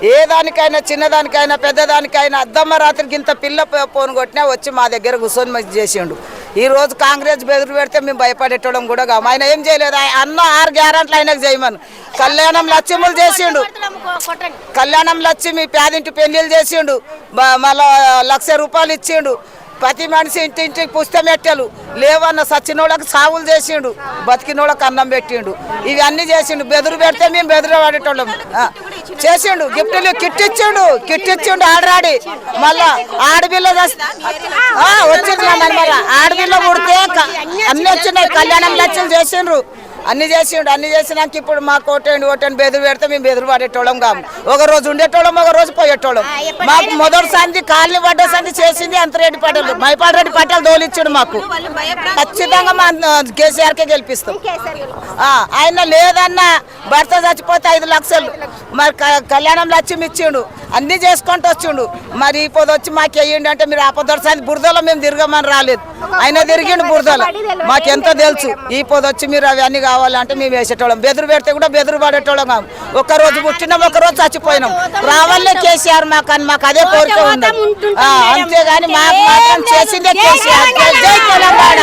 ఏ దానికైనా చిన్నదానికైనా పెద్దదానికైనా అద్దమ్మ రాత్రికి ఇంత పిల్ల పోను కొట్టినా వచ్చి మా దగ్గర కూర్చొని మంచి చేసిండు. ఈ రోజు కాంగ్రెస్ బెదిరి పెడితే మేము భయపడేటోళ్ళం కూడా కాము. ఆయన ఏం చేయలేదు, అన్న 6 గ్యారెంట్లు ఆయనకు చేయమని. కళ్యాణం లక్ష్యములు చేసిండు, కళ్యాణం లక్ష్మి పేదింటి పెళ్లిళ్ళు చేసిండు, మళ్ళా 1,00,000 రూపాయలు ఇచ్చిండు. ప్రతి మనిషి ఇంటింటికి పుస్తమెట్టెలు లేవన్న సచ్చినోళ్ళకి సాగులు చేసిండు, బతికినోళ్ళకి అన్నం పెట్టిండు. ఇవన్నీ చేసిండు. బెదురు పెడితే మేము బెదురు పడేటోళ్ళం. చేసిండు, గిఫ్ట్లు కిట్ ఇచ్చిండు ఆడరాడి. మళ్ళా ఆడపిల్ల వచ్చింది, మళ్ళీ ఆడపిల్ల పుడితే అన్ని వచ్చినాయి. కళ్యాణం లక్ష్యం చేసిండ్రు, అన్ని చేసినాక ఇప్పుడు మాకు ఓటేండి బెదురు పెడితే మేము బెదురు పడేటోళ్ళం కాము. ఒక రోజు ఉండేటోళ్ళం, ఒక రోజు పోయేటోళ్ళం. మాకు మొదటి సంధి కాలనీ పడ్డ సంధి చేసింది అంతరెడ్డి పటేల్, మైపాల్ రెడ్డి పటేల్ దోలిచ్చాడు మాకు. ఖచ్చితంగా మా కేసీఆర్కే గెలిపిస్తాం. ఆయన లేదన్నా భర్త చచ్చిపోతే 5 లక్షలు మరి కళ్యాణం లక్ష్యం ఇచ్చిండు, అన్ని చేసుకుంటూ వచ్చిండు. మరి ఈ పొద్దు వచ్చి మాకు వేయండి అంటే మీరు ఆపదొడు సంధి బురదలో మేము తిరగమని రాలేదు, ఆయన తిరిగిండు బురదలో. మాకెంతో తెలుసు. ఈ పొద్దు వచ్చి మీరు అవన్నీ కావాలంటే మేము వేసేటోళ్ళం. బెదురు పెడితే కూడా బెదురు పడేటోళ్ళం కాము. ఒక్కరోజు పుట్టినాం, ఒకరోజు చచ్చిపోయినాం. రావాలే కేసీఆర్ మాకు అని మాకు అదే కోరిక ఉంది. అంతేగాని మాకు మాత్రం చేసిందే కేసీఆర్. జై తెలంగాణ.